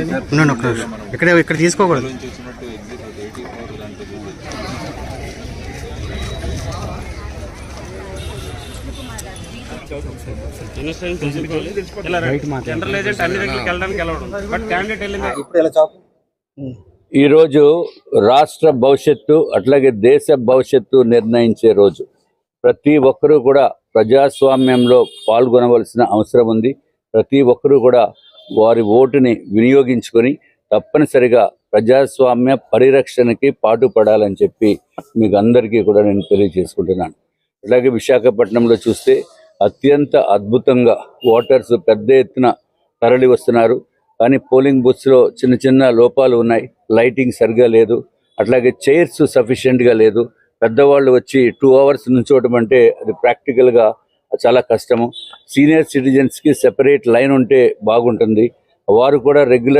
ఉండండి ఒక్క నిమిషం. ఇక్కడ తీసుకోకూడదు. ఈరోజు రాష్ట్ర భవిష్యత్తు అట్లాగే దేశ భవిష్యత్తు నిర్ణయించే రోజు. ప్రతి ఒక్కరూ కూడా ప్రజాస్వామ్యంలో పాల్గొనవలసిన అవసరం ఉంది. ప్రతి ఒక్కరూ కూడా వారి ఓటుని వినియోగించుకొని తప్పనిసరిగా ప్రజాస్వామ్య పరిరక్షణకి పాటుపడాలని చెప్పి మీకు అందరికీ కూడా నేను తెలియజేసుకుంటున్నాను. అలాగే విశాఖపట్నంలో చూస్తే అత్యంత అద్భుతంగా ఓటర్స్ పెద్ద ఎత్తున తరలి వస్తున్నారు. కానీ పోలింగ్ బూత్స్లో చిన్న చిన్న లోపాలు ఉన్నాయి. లైటింగ్ సరిగా లేదు, అట్లాగే చైర్స్ సఫిషియెంట్గా లేదు. పెద్దవాళ్ళు వచ్చి 2 hours నుంచోవడం అంటే అది ప్రాక్టికల్గా చాలా కష్టము. సీనియర్ సిటిజన్స్కి సెపరేట్ లైన్ ఉంటే బాగుంటుంది. వారు కూడా రెగ్యులర్